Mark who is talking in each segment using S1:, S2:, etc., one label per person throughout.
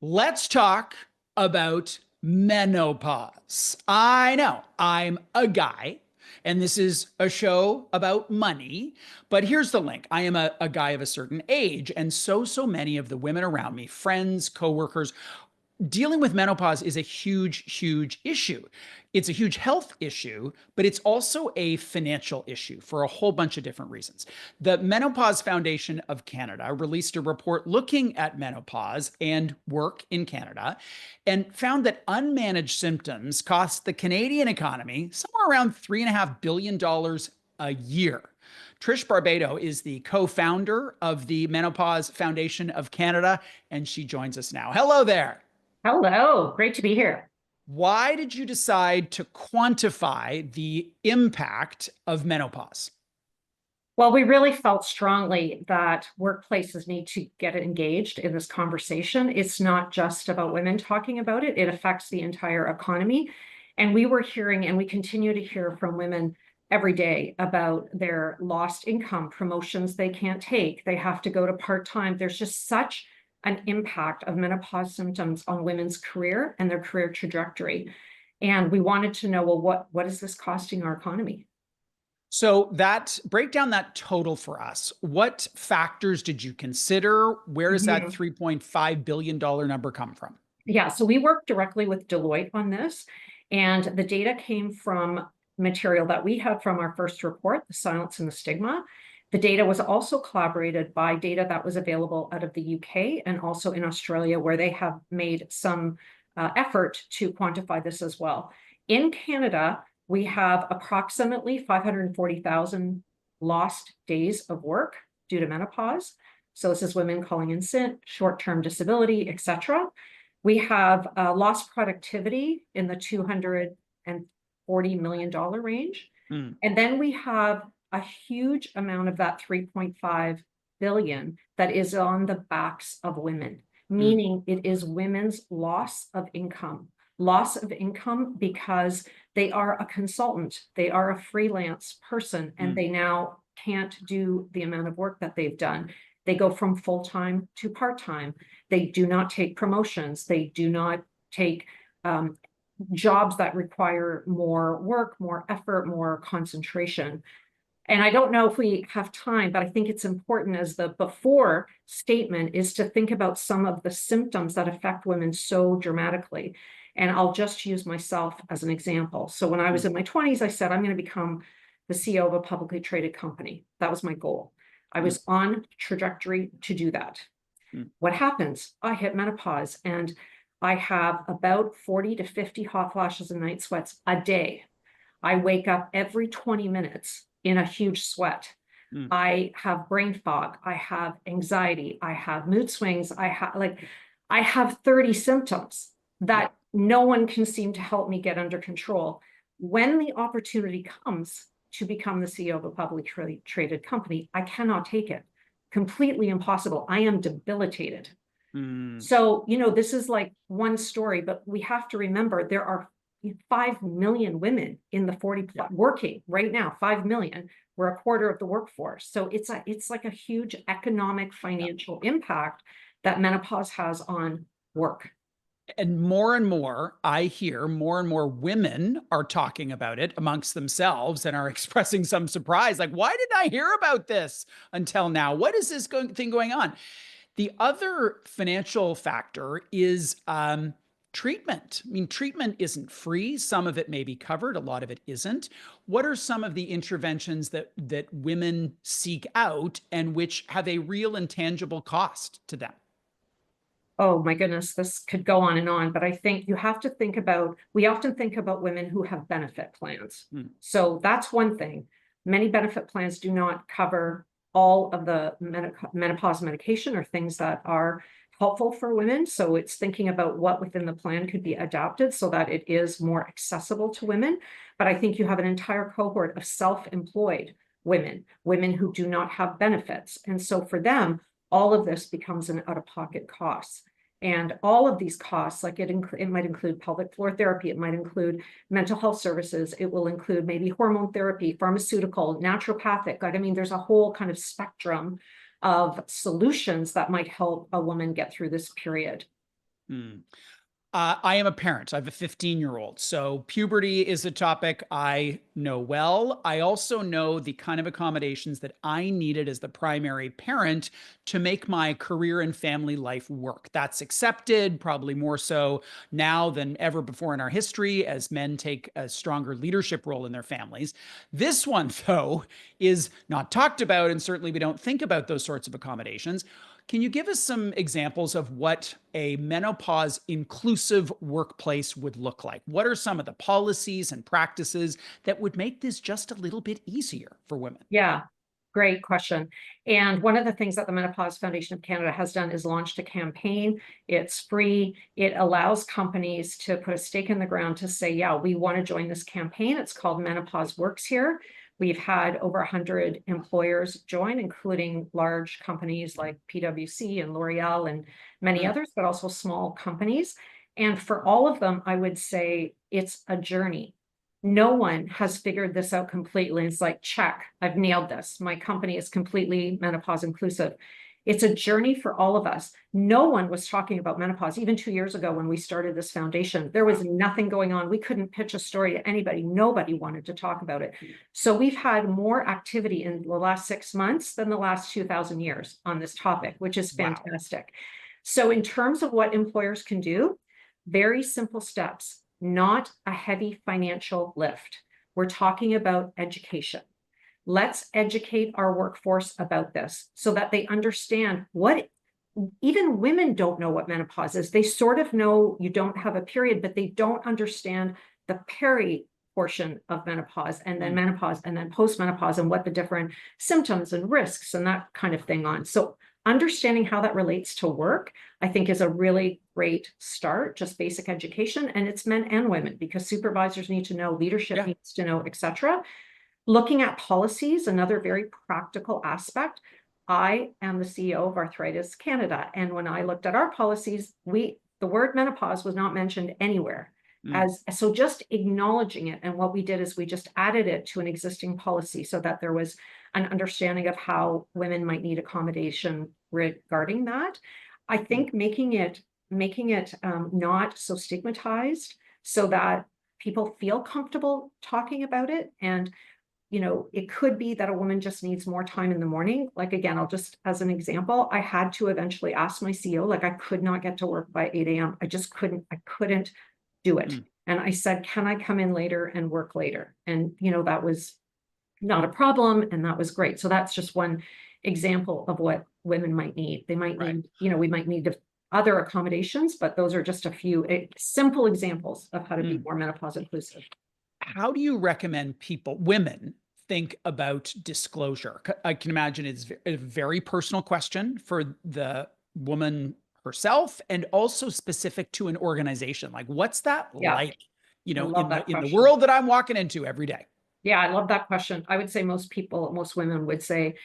S1: Let's talk about menopause. I know I'm a guy, and this is a show about money, but here's the link. I am a guy of a certain age, and so many of the women around me, friends, coworkers, dealing with menopause is a huge issue. It's a huge health issue, but it's also a financial issue for a whole bunch of different reasons. The Menopause Foundation of Canada released a report looking at menopause and work in Canada and found that unmanaged symptoms cost the Canadian economy somewhere around $3.5 billion a year. Trish Barbato is the co-founder of the Menopause Foundation of Canada, and she joins us now. Hello there.
S2: Hello, great to be here.
S1: Why did you decide to quantify the impact of menopause?
S2: Well, we really felt strongly that workplaces need to get engaged in this conversation. It's not just about women talking about it, it affects the entire economy. And we were hearing, and we continue to hear from women every day about their lost income, promotions they can't take, they have to go to part-time. There's just such an impact of menopause symptoms on women's career and their career trajectory. And we wanted to know, well, what is this costing our economy?
S1: So that break down that total for us. What factors did you consider? Where does that
S2: Mhm.
S1: $3.5 billion number come from?
S2: Yeah, so we worked directly with Deloitte on this, and the data came from material that we had from our first report, The Silence and the Stigma. The data was also collaborated by data that was available out of the UK and also in Australia, where they have made some effort to quantify this as well. In Canada, we have approximately 540,000 lost days of work due to menopause. So this is women calling in sick, short-term disability, etc. We have lost productivity in the $240 million range.
S1: Mm,
S2: And then we have a huge amount of that 3.5 billion that is on the backs of women,
S1: mm,
S2: meaning it is women's loss of income because they are a consultant, they are a freelance person, and
S1: mm.
S2: they now can't do the amount of work that they've done. They go from full-time to part-time. They do not take promotions. They do not take jobs that require more work, more effort, more concentration. And I don't know if we have time, but I think it's important as the before statement is to think about some of the symptoms that affect women so dramatically. And I'll just use myself as an example. So when I was
S1: Mm.
S2: in my 20s, I said, I'm going to become the CEO of a publicly traded company. That was my goal. I
S1: Mm,
S2: was on trajectory to do that.
S1: mm.
S2: What happens? I hit menopause and I have about 40 to 50 hot flashes and night sweats a day. I wake up every 20 minutes in a huge sweat.
S1: Mm.
S2: I have brain fog. I have anxiety. I have mood swings. I have 30 symptoms
S1: Yeah.
S2: that no one can seem to help me get under control. When the opportunity comes to become the CEO of a publicly traded company, I cannot take it. Completely impossible. I am debilitated.
S1: Mm.
S2: So, this is like one story, but we have to remember there are 5 million women in the 40
S1: Yeah.
S2: plus working right now, 5 million. We're a quarter of the workforce. So it's like a huge economic
S1: Yeah.
S2: financial impact that menopause has on work.
S1: And more, I hear more and more women are talking about it amongst themselves and are expressing some surprise. Like, why didn't I hear about this until now? What is this thing going on? The other financial factor is treatment. I mean, treatment isn't free. Some of it may be covered, a lot of it isn't. What are some of the interventions that women seek out and which have a real and tangible cost to them?
S2: Oh my goodness, this could go on, but I think you have to think about, we often think about women who have benefit plans.
S1: Hmm.
S2: So that's one thing. Many benefit plans do not cover all of the menopause medication or things that are helpful for women. So it's thinking about what within the plan could be adapted so that it is more accessible to women. But I think you have an entire cohort of self-employed women who do not have benefits. And so for them, all of this becomes an out-of-pocket cost. And all of these costs, like it might include pelvic floor therapy, it might include mental health services, it will include maybe hormone therapy, pharmaceutical, naturopathic. Like, I mean, there's a whole kind of spectrum of solutions that might help a woman get through this period.
S1: Mm. I am a parent. I have a 15-year-old. So puberty is a topic I know well. I also know the kind of accommodations that I needed as the primary parent to make my career and family life work. That's accepted, probably more so now than ever before in our history, as men take a stronger leadership role in their families. This one, though, is not talked about, and certainly we don't think about those sorts of accommodations. Can you give us some examples of what a menopause inclusive workplace would look like? What are some of the policies and practices that would make this just a little bit easier for women?
S2: Yeah, great question. And one of the things that the Menopause Foundation of Canada has done is launched a campaign. It's free. It allows companies to put a stake in the ground to say, yeah, we want to join this campaign. It's called Menopause Works Here. We've had over 100 employers join, including large companies like PwC and L'Oreal and many
S1: Mm.
S2: others, but also small companies. And for all of them, I would say it's a journey. No one has figured this out completely. It's like, check, I've nailed this. My company is completely menopause inclusive. It's a journey for all of us. No one was talking about menopause. Even 2 years ago, when we started this foundation, there was nothing going on. We couldn't pitch a story to anybody. Nobody wanted to talk about it. So we've had more activity in the last 6 months than the last 2,000 years on this topic, which is
S1: Wow.
S2: fantastic. So in terms of what employers can do, very simple steps, not a heavy financial lift. We're talking about education. Let's educate our workforce about this so that they understand what even women don't know what menopause is. They sort of know you don't have a period, but they don't understand the peri portion of menopause and then
S1: Mm.
S2: menopause and then postmenopause and what the different symptoms and risks and that kind of thing on. So understanding how that relates to work, I think is a really great start, just basic education. And it's men and women because supervisors need to know, leadership
S1: Yeah.
S2: needs to know, et cetera. Looking at policies, another very practical aspect. I am the CEO of Arthritis Canada. And when I looked at our policies, the word menopause was not mentioned anywhere.
S1: Mm.
S2: So just acknowledging it. And what we did is we just added it to an existing policy so that there was an understanding of how women might need accommodation regarding that. I think making it not so stigmatized so that people feel comfortable talking about it. And it could be that a woman just needs more time in the morning. Like, again, I'll just, as an example, I had to eventually ask my CEO, like I could not get to work by 8 a.m. I couldn't do it.
S1: Mm.
S2: And I said, can I come in later and work later? And, that was not a problem. And that was great. So that's just one example of what women might need. They might
S1: Right.
S2: need, we might need other accommodations, but those are just a few simple examples of how to be
S1: Mm.
S2: more menopause inclusive.
S1: How do you recommend women, think about disclosure? I can imagine it's a very personal question for the woman herself and also specific to an organization. Like, what's that
S2: Yeah,
S1: like,
S2: I love that
S1: in the
S2: question.
S1: world that I'm walking into every day?
S2: Yeah, I love that question. I would say most women would say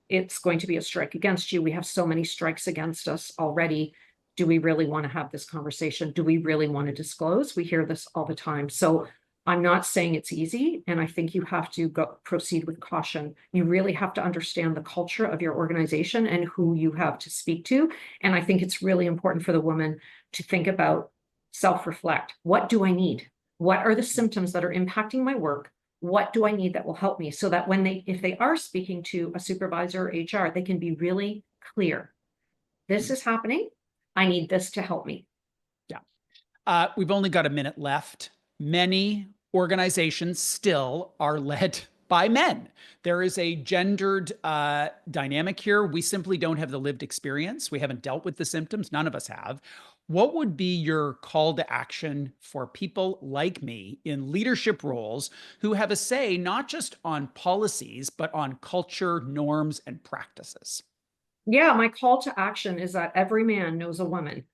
S2: it's going to be a strike against you. We have so many strikes against us already. Do we really want to have this conversation? Do we really want to disclose? We hear this all the time. So I'm not saying it's easy. And I think you have to proceed with caution. You really have to understand the culture of your organization and who you have to speak to. And I think it's really important for the woman to think about self-reflect. What do I need? What are the symptoms that are impacting my work? What do I need that will help me so that if they are speaking to a supervisor or HR, they can be really clear. This is happening. I need this to help me.
S1: Yeah. We've only got a minute left. Many organizations still are led by men. There is a gendered dynamic here. We simply don't have the lived experience. We haven't dealt with the symptoms. None of us have. What would be your call to action for people like me in leadership roles who have a say not just on policies, but on culture, norms, and practices?
S2: Yeah, my call to action is that every man knows a woman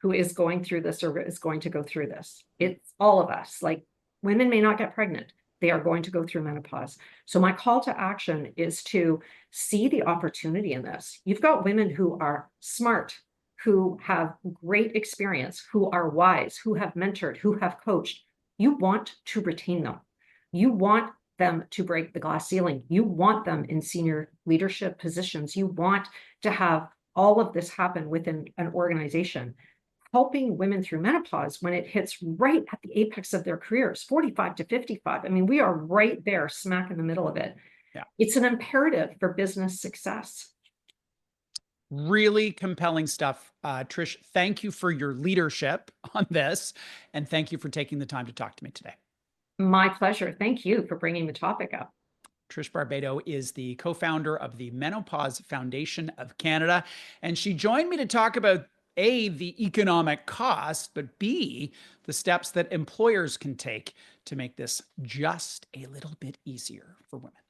S2: who is going through this or is going to go through this. It's all of us. Like, women may not get pregnant. They are going to go through menopause. So my call to action is to see the opportunity in this. You've got women who are smart, who have great experience, who are wise, who have mentored, who have coached. You want to retain them. You want them to break the glass ceiling. You want them in senior leadership positions. You want to have all of this happen within an organization. helping women through menopause when it hits right at the apex of their careers, 45 to 55. I mean, we are right there, smack in the middle of it.
S1: Yeah.
S2: It's an imperative for business success.
S1: Really compelling stuff. Trish, thank you for your leadership on this. And thank you for taking the time to talk to me today.
S2: My pleasure. Thank you for bringing the topic up.
S1: Trish Barbato is the co-founder of the Menopause Foundation of Canada. And she joined me to talk about A, the economic cost, but B, the steps that employers can take to make this just a little bit easier for women.